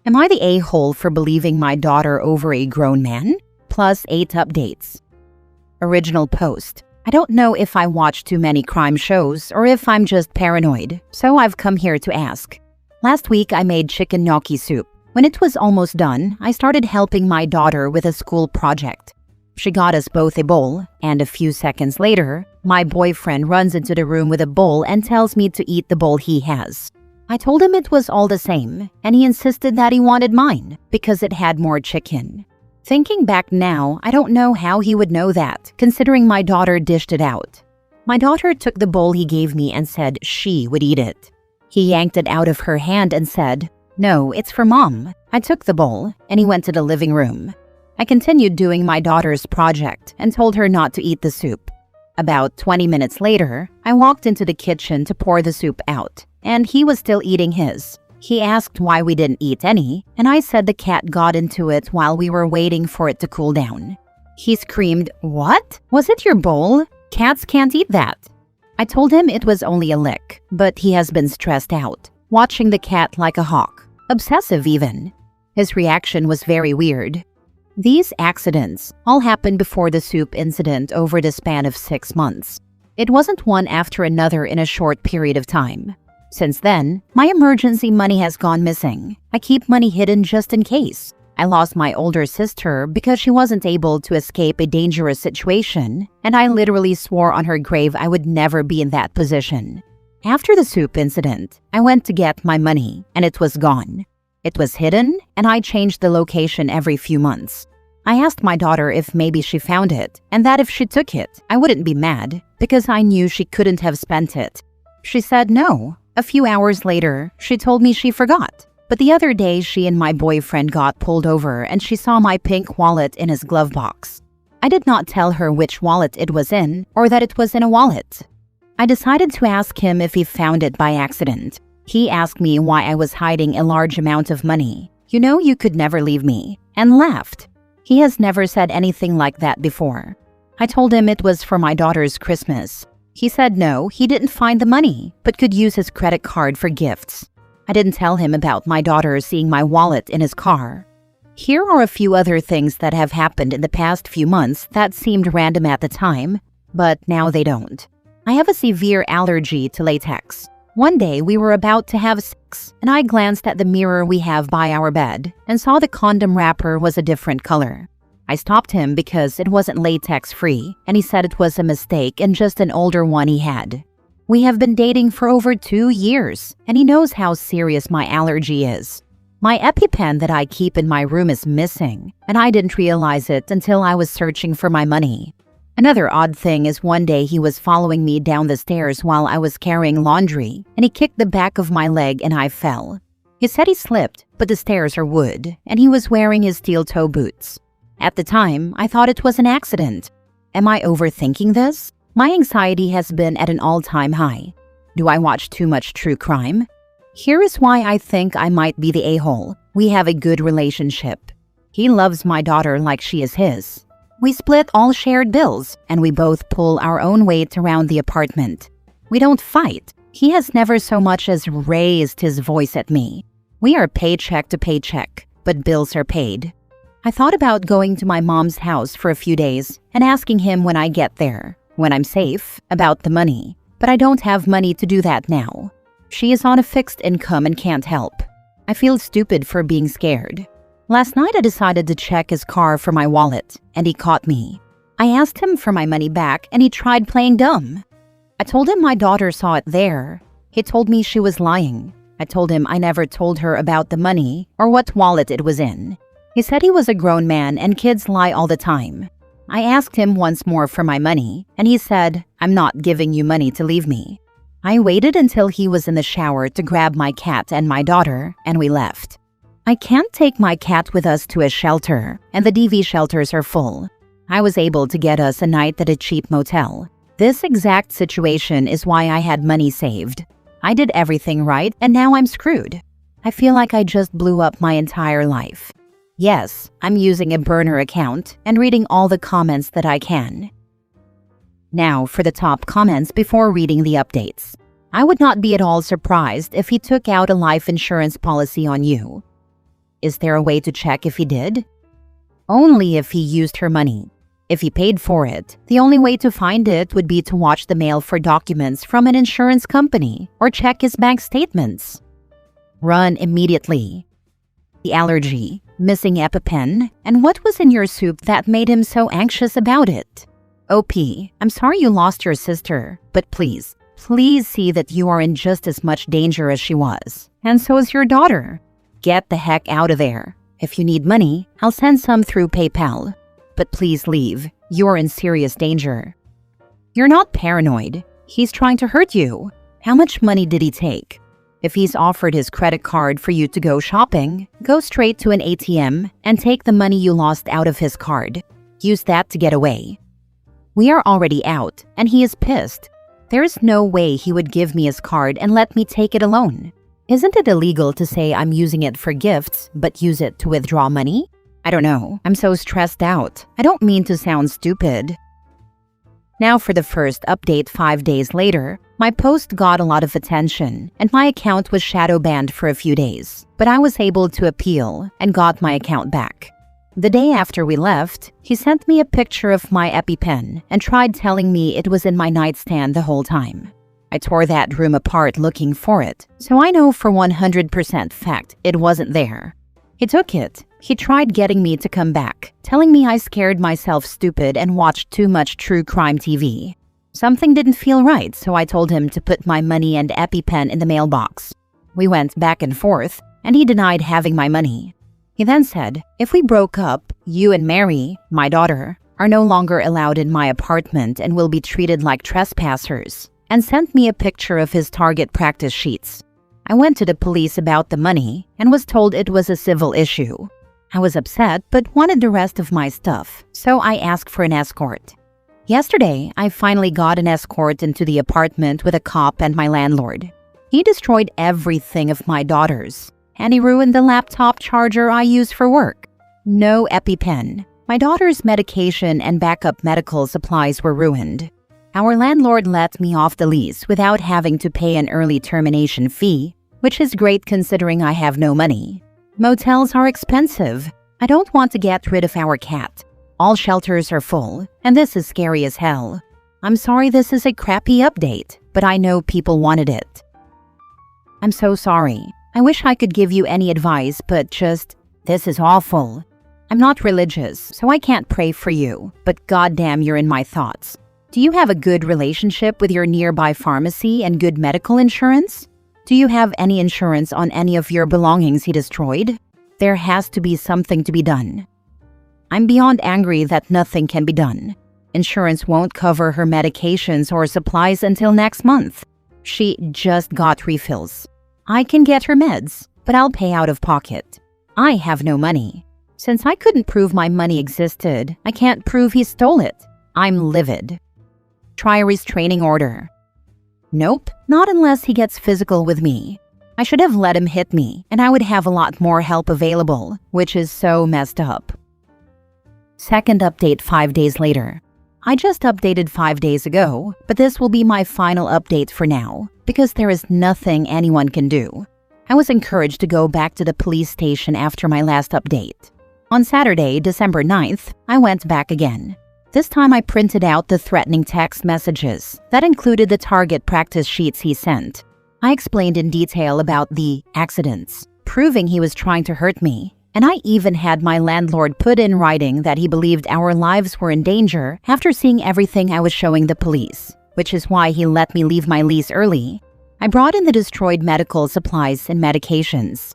Am I the a-hole for believing my daughter over a grown man? Plus 8 updates. Original post. I don't know if I watch too many crime shows or if I'm just paranoid, so I've come here to ask. Last week I made chicken gnocchi soup. When it was almost done, I started helping my daughter with a school project. She got us both a bowl, and a few seconds later, my boyfriend runs into the room with a bowl and tells me to eat the bowl he has. I told him it was all the same, and he insisted that he wanted mine because it had more chicken. Thinking back now, I don't know how he would know that, considering my daughter dished it out. My daughter took the bowl he gave me and said she would eat it. He yanked it out of her hand and said, "No, it's for Mom." I took the bowl, and he went to the living room. I continued doing my daughter's project and told her not to eat the soup. About 20 minutes later, I walked into the kitchen to pour the soup out, and he was still eating his. He asked why we didn't eat any, and I said the cat got into it while we were waiting for it to cool down. He screamed, "What? Was it your bowl? Cats can't eat that." I told him it was only a lick, but he has been stressed out, watching the cat like a hawk, obsessive even. His reaction was very weird. These accidents all happened before the soup incident over the span of 6 months. It wasn't one after another in a short period of time. Since then, my emergency money has gone missing. I keep money hidden just in case. I lost my older sister because she wasn't able to escape a dangerous situation, and I literally swore on her grave I would never be in that position. After the soup incident, I went to get my money, and it was gone. It was hidden, and I changed the location every few months. I asked my daughter if maybe she found it, and that if she took it, I wouldn't be mad, because I knew she couldn't have spent it. She said no. A few hours later, she told me she forgot. But the other day, she and my boyfriend got pulled over and she saw my pink wallet in his glove box. I did not tell her which wallet it was in or that it was in a wallet. I decided to ask him if he found it by accident. He asked me why I was hiding a large amount of money. "You know you could never leave me," and laughed. He has never said anything like that before. I told him it was for my daughter's Christmas. He said no, he didn't find the money, but could use his credit card for gifts. I didn't tell him about my daughter seeing my wallet in his car. Here are a few other things that have happened in the past few months that seemed random at the time, but now they don't. I have a severe allergy to latex. One day we were about to have sex, and I glanced at the mirror we have by our bed and saw the condom wrapper was a different color. I stopped him because it wasn't latex-free, and he said it was a mistake and just an older one he had. We have been dating for over 2 years, and he knows how serious my allergy is. My EpiPen that I keep in my room is missing, and I didn't realize it until I was searching for my money. Another odd thing is one day he was following me down the stairs while I was carrying laundry, and he kicked the back of my leg and I fell. He said he slipped, but the stairs are wood, and he was wearing his steel toe boots. At the time, I thought it was an accident. Am I overthinking this? My anxiety has been at an all-time high. Do I watch too much true crime? Here is why I think I might be the a-hole. We have a good relationship. He loves my daughter like she is his. We split all shared bills, and we both pull our own weight around the apartment. We don't fight. He has never so much as raised his voice at me. We are paycheck to paycheck, but bills are paid. I thought about going to my mom's house for a few days and asking him when I get there, when I'm safe, about the money. But I don't have money to do that now. She is on a fixed income and can't help. I feel stupid for being scared. Last night I decided to check his car for my wallet, and he caught me. I asked him for my money back, and he tried playing dumb. I told him my daughter saw it there. He told me she was lying. I told him I never told her about the money or what wallet it was in. He said he was a grown man and kids lie all the time. I asked him once more for my money, and he said, "I'm not giving you money to leave me." I waited until he was in the shower to grab my cat and my daughter, and we left. I can't take my cat with us to a shelter, and the DV shelters are full. I was able to get us a night at a cheap motel. This exact situation is why I had money saved. I did everything right, and now I'm screwed. I feel like I just blew up my entire life. Yes, I'm using a burner account and reading all the comments that I can. Now for the top comments before reading the updates. I would not be at all surprised if he took out a life insurance policy on you. Is there a way to check if he did? Only if he used her money. If he paid for it, the only way to find it would be to watch the mail for documents from an insurance company or check his bank statements. Run immediately. The allergy, missing EpiPen, and what was in your soup that made him so anxious about it? OP, I'm sorry you lost your sister, but please see that you are in just as much danger as she was. And so is your daughter. Get the heck out of there. If you need money, I'll send some through PayPal. But please leave. You're in serious danger. You're not paranoid. He's trying to hurt you. How much money did he take? If he's offered his credit card for you to go shopping, go straight to an ATM and take the money you lost out of his card. Use that to get away. We are already out, and he is pissed. There is no way he would give me his card and let me take it alone. Isn't it illegal to say I'm using it for gifts, but use it to withdraw money? I don't know. I'm so stressed out. I don't mean to sound stupid. Now for the first update 5 days later, my post got a lot of attention and my account was shadow banned for a few days, but I was able to appeal and got my account back. The day after we left, he sent me a picture of my EpiPen and tried telling me it was in my nightstand the whole time. I tore that room apart looking for it, so I know for 100% fact it wasn't there. He took it. He tried getting me to come back, telling me I scared myself stupid and watched too much true crime TV. Something didn't feel right, so I told him to put my money and EpiPen in the mailbox. We went back and forth, and he denied having my money. He then said, if we broke up, you and Mary, my daughter, are no longer allowed in my apartment and will be treated like trespassers, and sent me a picture of his target practice sheets. I went to the police about the money and was told it was a civil issue. I was upset but wanted the rest of my stuff, so I asked for an escort. Yesterday, I finally got an escort into the apartment with a cop and my landlord. He destroyed everything of my daughter's, and he ruined the laptop charger I use for work. No EpiPen. My daughter's medication and backup medical supplies were ruined. Our landlord let me off the lease without having to pay an early termination fee, which is great considering I have no money. Motels are expensive. I don't want to get rid of our cat. All shelters are full, and this is scary as hell. I'm sorry this is a crappy update, but I know people wanted it. I'm so sorry. I wish I could give you any advice, but this is awful. I'm not religious, so I can't pray for you, but goddamn you're in my thoughts. Do you have a good relationship with your nearby pharmacy and good medical insurance? Do you have any insurance on any of your belongings he destroyed? There has to be something to be done. I'm beyond angry that nothing can be done. Insurance won't cover her medications or supplies until next month. She just got refills. I can get her meds, but I'll pay out of pocket. I have no money. Since I couldn't prove my money existed, I can't prove he stole it. I'm livid. Try a restraining order. Nope, not unless he gets physical with me. I should have let him hit me, and I would have a lot more help available, which is so messed up. Second update 5 days later. I just updated 5 days ago, but this will be my final update for now, because there is nothing anyone can do. I was encouraged to go back to the police station after my last update. On Saturday, December 9th, I went back again. This time I printed out the threatening text messages that included the target practice sheets he sent. I explained in detail about the accidents, proving he was trying to hurt me, and I even had my landlord put in writing that he believed our lives were in danger after seeing everything I was showing the police, which is why he let me leave my lease early. I brought in the destroyed medical supplies and medications.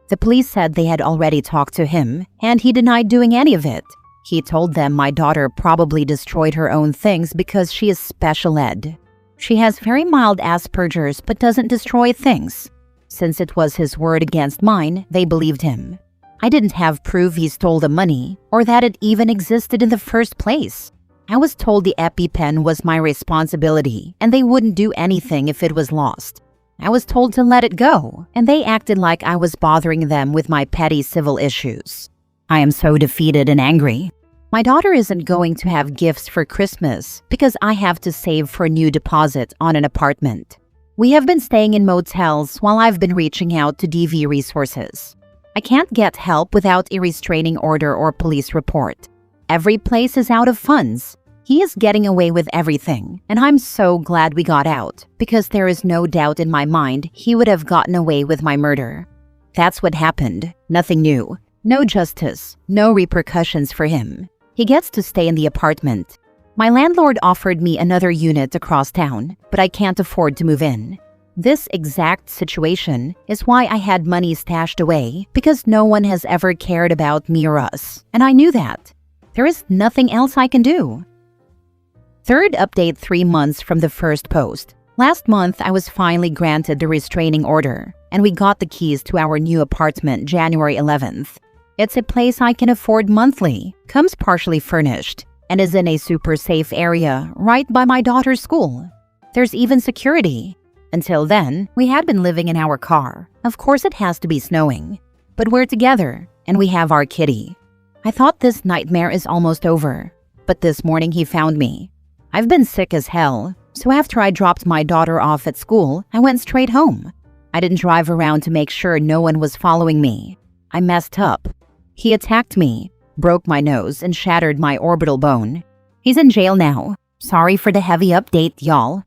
The police said they had already talked to him, and he denied doing any of it. He told them my daughter probably destroyed her own things because she is special ed. She has very mild Asperger's but doesn't destroy things. Since it was his word against mine, they believed him. I didn't have proof he stole the money or that it even existed in the first place. I was told the EpiPen was my responsibility and they wouldn't do anything if it was lost. I was told to let it go, and they acted like I was bothering them with my petty civil issues. I am so defeated and angry. My daughter isn't going to have gifts for Christmas because I have to save for a new deposit on an apartment. We have been staying in motels while I've been reaching out to DV resources. I can't get help without a restraining order or police report. Every place is out of funds. He is getting away with everything, and I'm so glad we got out, because there is no doubt in my mind he would have gotten away with my murder. That's what happened. Nothing new. No justice. No repercussions for him. He gets to stay in the apartment. My landlord offered me another unit across town, but I can't afford to move in. This exact situation is why I had money stashed away, because no one has ever cared about me or us, and I knew that. There is nothing else I can do. Third update 3 months from the first post. Last month, I was finally granted the restraining order, and we got the keys to our new apartment January 11th. It's a place I can afford monthly, comes partially furnished, and is in a super safe area right by my daughter's school. There's even security. Until then, we had been living in our car. Of course it has to be snowing. But we're together, and we have our kitty. I thought this nightmare is almost over, but this morning he found me. I've been sick as hell, so after I dropped my daughter off at school, I went straight home. I didn't drive around to make sure no one was following me. I messed up. He attacked me, broke my nose, and shattered my orbital bone. He's in jail now. Sorry for the heavy update, y'all.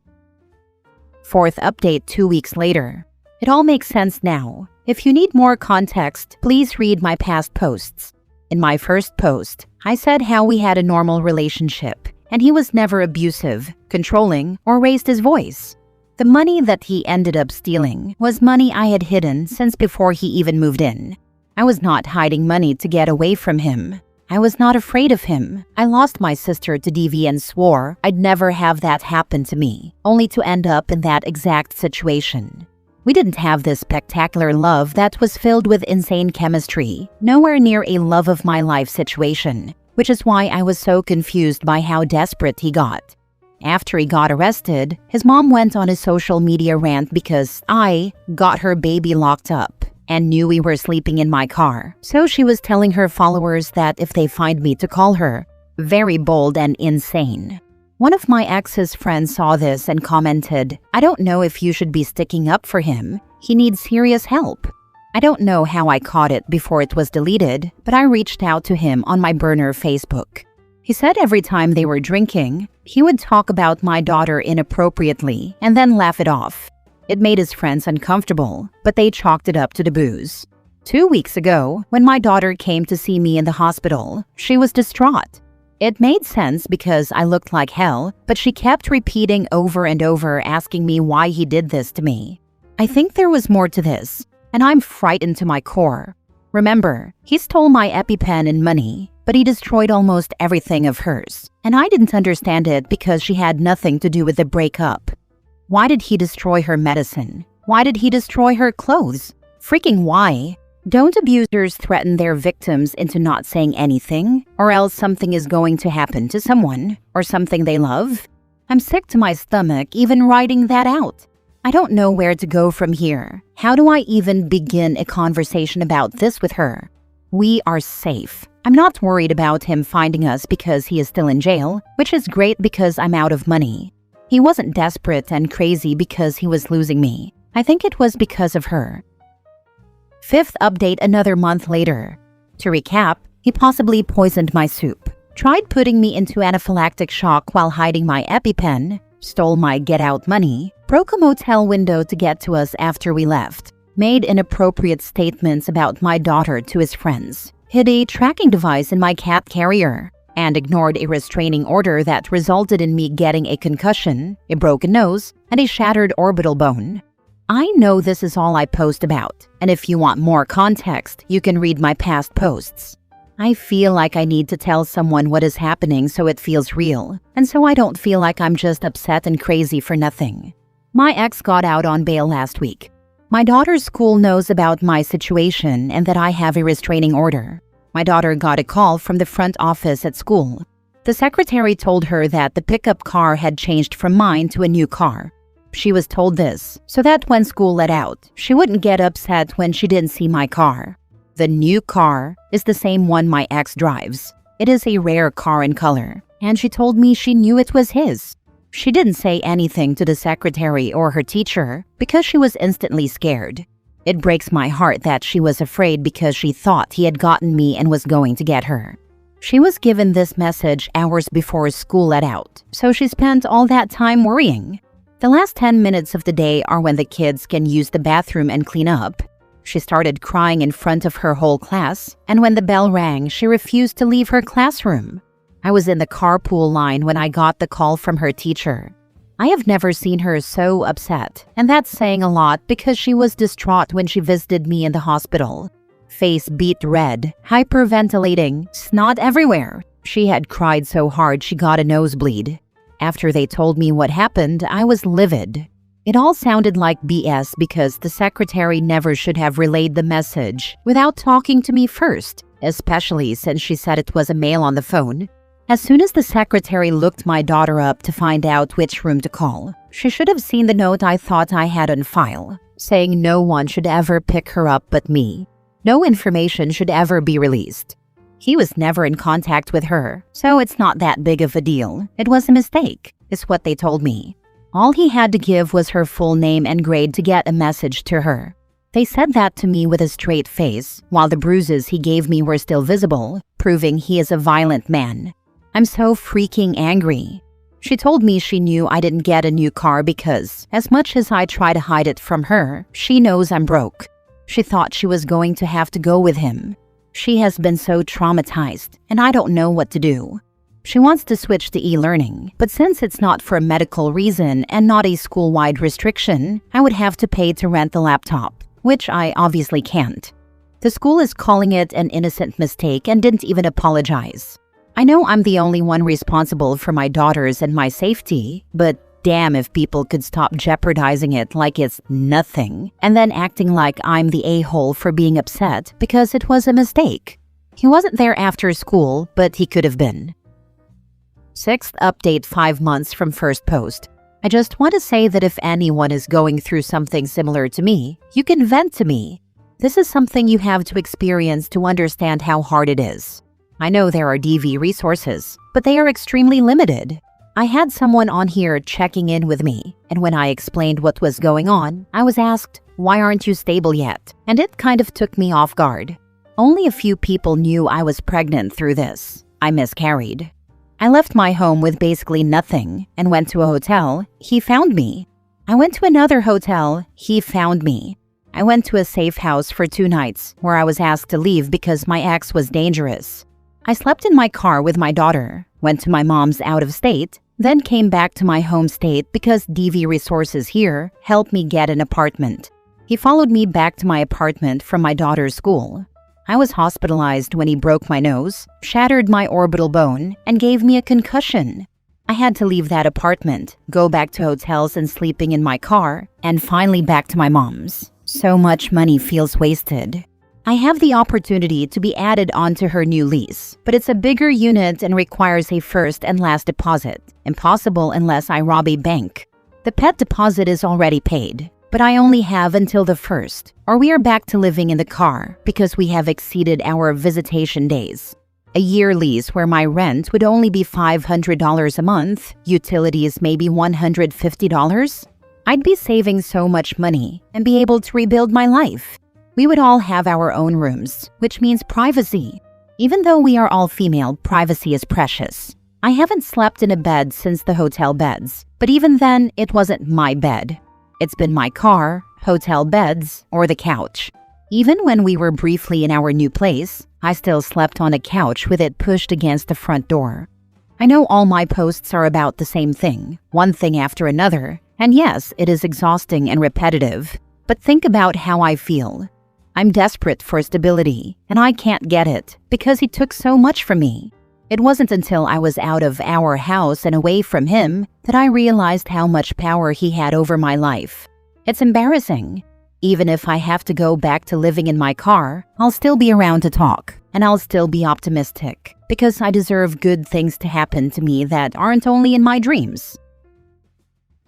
Fourth update 2 weeks later. It all makes sense now. If you need more context, please read my past posts. In my first post, I said how we had a normal relationship, and he was never abusive, controlling, or raised his voice. The money that he ended up stealing was money I had hidden since before he even moved in. I was not hiding money to get away from him. I was not afraid of him. I lost my sister to DV and swore I'd never have that happen to me, only to end up in that exact situation. We didn't have this spectacular love that was filled with insane chemistry, nowhere near a love of my life situation, which is why I was so confused by how desperate he got. After he got arrested, his mom went on a social media rant because I got her baby locked up and knew we were sleeping in my car. So she was telling her followers that if they find me to call her very bold and insane. One of my ex's friends saw this and commented, "I don't know if you should be sticking up for him. He needs serious help." I don't know how I caught it before it was deleted, but I reached out to him on my burner Facebook. He said every time they were drinking, he would talk about my daughter inappropriately and then laugh it off. It made his friends uncomfortable, but they chalked it up to the booze. 2 weeks ago, when my daughter came to see me in the hospital, she was distraught. It made sense because I looked like hell, but she kept repeating over and over asking me why he did this to me. I think there was more to this, and I'm frightened to my core. Remember, he stole my EpiPen and money, but he destroyed almost everything of hers, and I didn't understand it because she had nothing to do with the breakup. Why did he destroy her medicine? Why did he destroy her clothes? Freaking why? Don't abusers threaten their victims into not saying anything, or else something is going to happen to someone, or something they love? I'm sick to my stomach even writing that out. I don't know where to go from here. How do I even begin a conversation about this with her? We are safe. I'm not worried about him finding us because he is still in jail, which is great because I'm out of money. He wasn't desperate and crazy because he was losing me. I think it was because of her. Fifth update another month later. To recap, he possibly poisoned my soup, tried putting me into anaphylactic shock while hiding my EpiPen, stole my get-out money, broke a motel window to get to us after we left, made inappropriate statements about my daughter to his friends, hid a tracking device in my cat carrier, and ignored a restraining order that resulted in me getting a concussion, a broken nose, and a shattered orbital bone. I know this is all I post about, and if you want more context, you can read my past posts. I feel like I need to tell someone what is happening so it feels real, and so I don't feel like I'm just upset and crazy for nothing. My ex got out on bail last week. My daughter's school knows about my situation and that I have a restraining order. My daughter got a call from the front office at school. The secretary told her that the pickup car had changed from mine to a new car. She was told this so that when school let out, she wouldn't get upset when she didn't see my car. The new car is the same one my ex drives. It is a rare car in color, and she told me she knew it was his. She didn't say anything to the secretary or her teacher because she was instantly scared. It breaks my heart that she was afraid because she thought he had gotten me and was going to get her. She was given this message hours before school let out, so she spent all that time worrying. The last 10 minutes of the day are when the kids can use the bathroom and clean up. She started crying in front of her whole class, and when the bell rang, she refused to leave her classroom. I was in the carpool line when I got the call from her teacher. I have never seen her so upset, and that's saying a lot because she was distraught when she visited me in the hospital. Face beet red, hyperventilating, snot everywhere. She had cried so hard she got a nosebleed. After they told me what happened, I was livid. It all sounded like BS because the secretary never should have relayed the message without talking to me first, especially since she said it was a male on the phone. As soon as the secretary looked my daughter up to find out which room to call, she should have seen the note I thought I had on file, saying no one should ever pick her up but me. No information should ever be released. He was never in contact with her, so it's not that big of a deal. It was a mistake, is what they told me. All he had to give was her full name and grade to get a message to her. They said that to me with a straight face, while the bruises he gave me were still visible, proving he is a violent man. I'm so freaking angry. She told me she knew I didn't get a new car because, as much as I try to hide it from her, she knows I'm broke. She thought she was going to have to go with him. She has been so traumatized, and I don't know what to do. She wants to switch to e-learning, but since it's not for a medical reason and not a school-wide restriction, I would have to pay to rent the laptop, which I obviously can't. The school is calling it an innocent mistake and didn't even apologize. I know I'm the only one responsible for my daughters and my safety, but damn if people could stop jeopardizing it like it's nothing and then acting like I'm the a-hole for being upset because it was a mistake. He wasn't there after school, but he could have been. 6th update 5 months from first post. I just want to say that if anyone is going through something similar to me, you can vent to me. This is something you have to experience to understand how hard it is. I know there are DV resources, but they are extremely limited. I had someone on here checking in with me, and when I explained what was going on, I was asked, "Why aren't you stable yet?" And it kind of took me off guard. Only a few people knew I was pregnant through this. I miscarried. I left my home with basically nothing and went to a hotel. He found me. I went to another hotel. He found me. I went to a safe house for 2 nights where I was asked to leave because my ex was dangerous. I slept in my car with my daughter, went to my mom's out of state, then came back to my home state because DV resources here helped me get an apartment. He followed me back to my apartment from my daughter's school. I was hospitalized when he broke my nose, shattered my orbital bone, and gave me a concussion. I had to leave that apartment, go back to hotels and sleeping in my car, and finally back to my mom's. So much money feels wasted. I have the opportunity to be added onto her new lease, but it's a bigger unit and requires a first and last deposit. Impossible unless I rob a bank. The pet deposit is already paid, but I only have until the 1st, or we are back to living in the car because we have exceeded our visitation days. A year lease where my rent would only be $500 a month, utilities maybe $150. I'd be saving so much money and be able to rebuild my life. We would all have our own rooms, which means privacy. Even though we are all female, privacy is precious. I haven't slept in a bed since the hotel beds, but even then, it wasn't my bed. It's been my car, hotel beds, or the couch. Even when we were briefly in our new place, I still slept on a couch with it pushed against the front door. I know all my posts are about the same thing, one thing after another, and yes, it is exhausting and repetitive, but think about how I feel. I'm desperate for stability, and I can't get it because he took so much from me. It wasn't until I was out of our house and away from him that I realized how much power he had over my life. It's embarrassing. Even if I have to go back to living in my car, I'll still be around to talk, and I'll still be optimistic because I deserve good things to happen to me that aren't only in my dreams.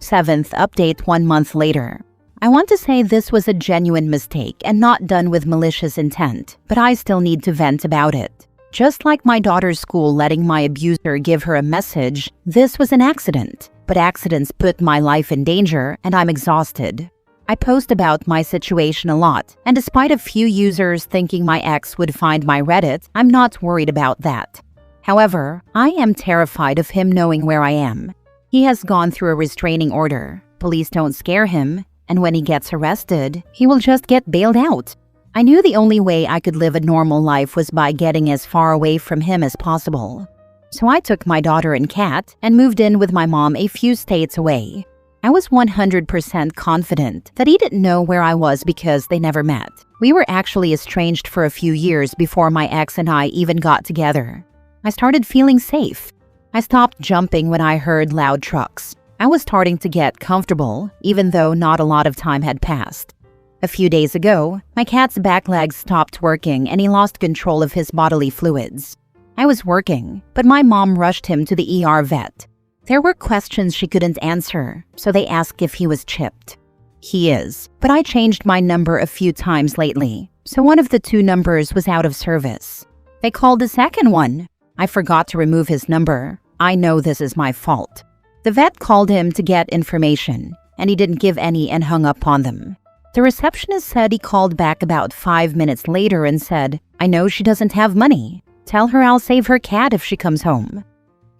7th update 1 month later. I want to say this was a genuine mistake and not done with malicious intent, but I still need to vent about it. Just like my daughter's school letting my abuser give her a message, this was an accident, but accidents put my life in danger and I'm exhausted. I post about my situation a lot, and despite a few users thinking my ex would find my Reddit, I'm not worried about that. However, I am terrified of him knowing where I am. He has gone through a restraining order. Police don't scare him, and when he gets arrested, he will just get bailed out. I knew the only way I could live a normal life was by getting as far away from him as possible. So I took my daughter and cat and moved in with my mom a few states away. I was 100% confident that he didn't know where I was because they never met. We were actually estranged for a few years before my ex and I even got together. I started feeling safe. I stopped jumping when I heard loud trucks. I was starting to get comfortable, even though not a lot of time had passed. A few days ago, my cat's back legs stopped working and he lost control of his bodily fluids. I was working, but my mom rushed him to the ER vet. There were questions she couldn't answer, so they asked if he was chipped. He is, but I changed my number a few times lately, so one of the two numbers was out of service. They called the second one. I forgot to remove his number. I know this is my fault. The vet called him to get information, and he didn't give any and hung up on them. The receptionist said he called back about 5 minutes later and said, "I know she doesn't have money. Tell her I'll save her cat if she comes home."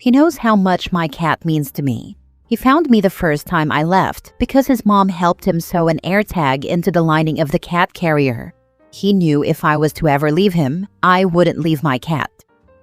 He knows how much my cat means to me. He found me the first time I left because his mom helped him sew an AirTag into the lining of the cat carrier. He knew if I was to ever leave him, I wouldn't leave my cat.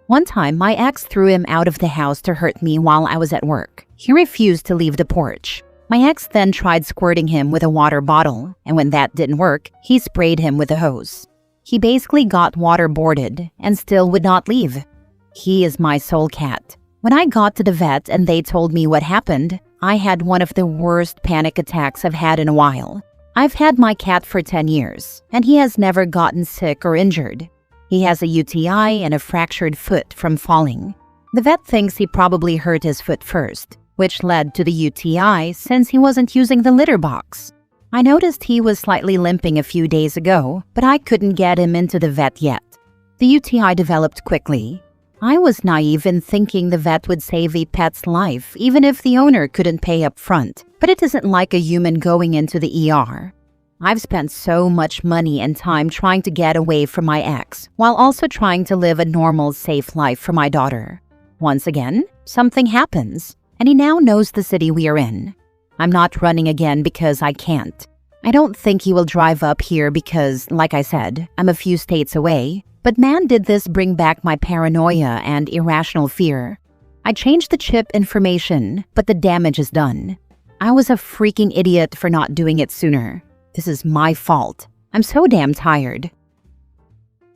One time, my ex threw him out of the house to hurt me while I was at work. He refused to leave the porch. My ex then tried squirting him with a water bottle, and when that didn't work, he sprayed him with a hose. He basically got waterboarded and still would not leave. He is my soul cat. When I got to the vet and they told me what happened, I had one of the worst panic attacks I've had in a while. I've had my cat for 10 years, and he has never gotten sick or injured. He has a UTI and a fractured foot from falling. The vet thinks he probably hurt his foot first, which led to the UTI since he wasn't using the litter box. I noticed he was slightly limping a few days ago, but I couldn't get him into the vet yet. The UTI developed quickly. I was naive in thinking the vet would save a pet's life even if the owner couldn't pay up front, but it isn't like a human going into the ER. I've spent so much money and time trying to get away from my ex, while also trying to live a normal, safe life for my daughter. Once again, something happens, and he now knows the city we are in. I'm not running again because I can't. I don't think he will drive up here because, like I said, I'm a few states away. But man, did this bring back my paranoia and irrational fear. I changed the chip information, but the damage is done. I was a freaking idiot for not doing it sooner. This is my fault. I'm so damn tired.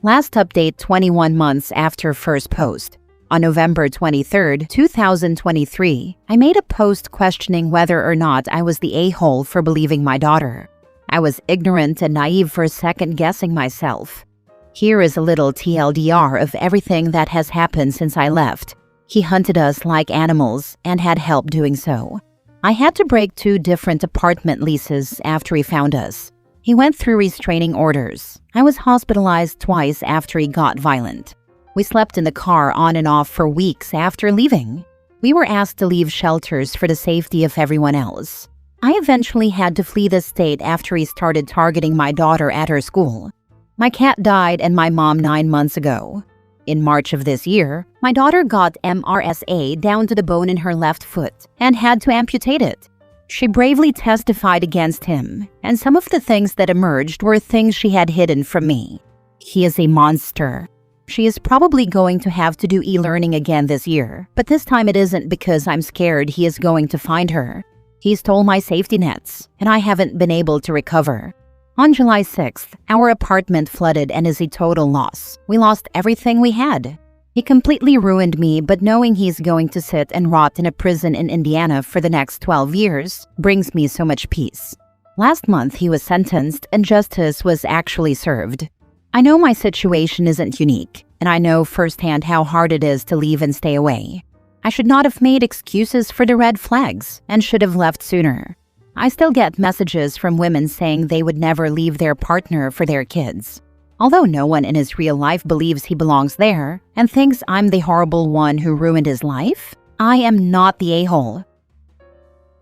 Last update 21 months after first post. On November 23rd, 2023, I made a post questioning whether or not I was the a-hole for believing my daughter. I was ignorant and naive for second-guessing myself. Here is a little TLDR of everything that has happened since I left. He hunted us like animals and had help doing so. I had to break 2 different apartment leases after he found us. He went through restraining orders. I was hospitalized twice after he got violent. We slept in the car on and off for weeks after leaving. We were asked to leave shelters for the safety of everyone else. I eventually had to flee the state after he started targeting my daughter at her school. My cat died and my mom 9 months ago. In March of this year, my daughter got MRSA down to the bone in her left foot and had to amputate it. She bravely testified against him, and some of the things that emerged were things she had hidden from me. He is a monster. She is probably going to have to do e-learning again this year, but this time it isn't because I'm scared he is going to find her. He stole my safety nets, and I haven't been able to recover. On July 6th, our apartment flooded and is a total loss. We lost everything we had. He completely ruined me, but knowing he's going to sit and rot in a prison in Indiana for the next 12 years brings me so much peace. Last month, he was sentenced and justice was actually served. I know my situation isn't unique, and I know firsthand how hard it is to leave and stay away. I should not have made excuses for the red flags and should have left sooner. I still get messages from women saying they would never leave their partner for their kids. Although no one in his real life believes he belongs there and thinks I'm the horrible one who ruined his life, I am not the a-hole.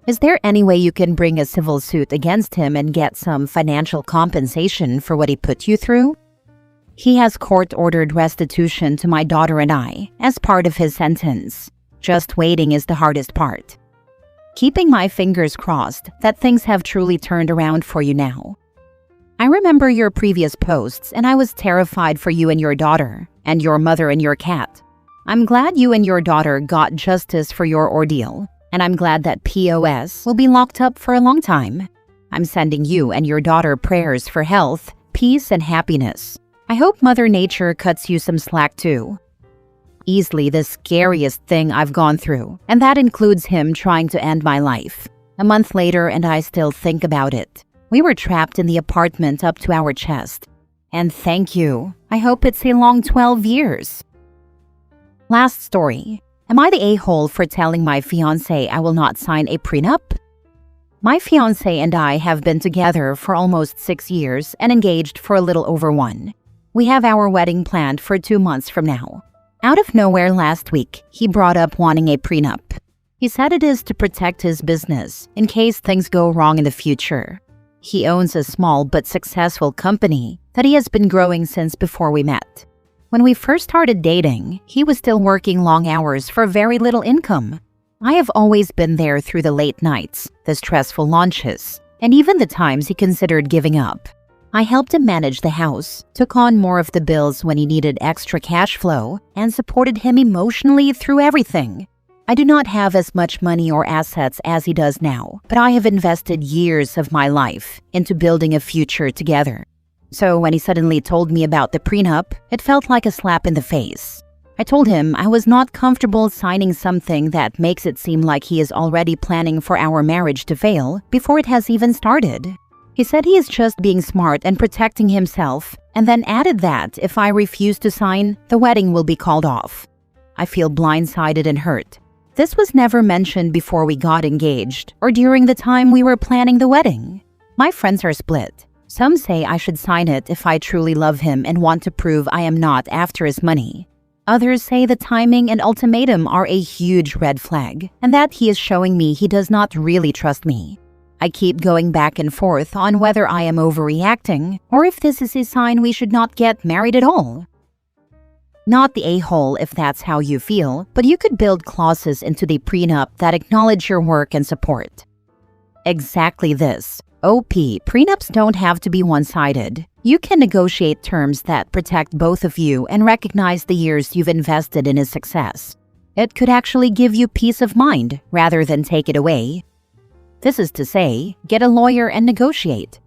Is there any way you can bring a civil suit against him and get some financial compensation for what he put you through? He has court-ordered restitution to my daughter and I as part of his sentence. Just waiting is the hardest part. Keeping my fingers crossed that things have truly turned around for you now. I remember your previous posts and I was terrified for you and your daughter, and your mother and your cat. I'm glad you and your daughter got justice for your ordeal, and I'm glad that POS will be locked up for a long time. I'm sending you and your daughter prayers for health, peace, and happiness. I hope Mother Nature cuts you some slack too. Easily the scariest thing I've gone through, and that includes him trying to end my life. A month later and I still think about it. We were trapped in the apartment up to our chest. And thank you. I hope it's a long 12 years. Last story. Am I the a-hole for telling my fiancé I will not sign a prenup? My fiancé and I have been together for almost 6 years and engaged for a little over 1. We have our wedding planned for 2 months from now. Out of nowhere last week, he brought up wanting a prenup. He said it is to protect his business in case things go wrong in the future. He owns a small but successful company that he has been growing since before we met. When we first started dating, he was still working long hours for very little income. I have always been there through the late nights, the stressful launches, and even the times he considered giving up. I helped him manage the house, took on more of the bills when he needed extra cash flow, and supported him emotionally through everything. I do not have as much money or assets as he does now, but I have invested years of my life into building a future together. So when he suddenly told me about the prenup, it felt like a slap in the face. I told him I was not comfortable signing something that makes it seem like he is already planning for our marriage to fail before it has even started. He said he is just being smart and protecting himself, and then added that if I refuse to sign, the wedding will be called off. I feel blindsided and hurt. This was never mentioned before we got engaged or during the time we were planning the wedding. My friends are split. Some say I should sign it if I truly love him and want to prove I am not after his money. Others say the timing and ultimatum are a huge red flag, and that he is showing me he does not really trust me. I keep going back and forth on whether I am overreacting or if this is a sign we should not get married at all. Not the a-hole if that's how you feel, but you could build clauses into the prenup that acknowledge your work and support. Exactly this. OP, prenups don't have to be one-sided. You can negotiate terms that protect both of you and recognize the years you've invested in his success. It could actually give you peace of mind rather than take it away. This is to say, get a lawyer and negotiate.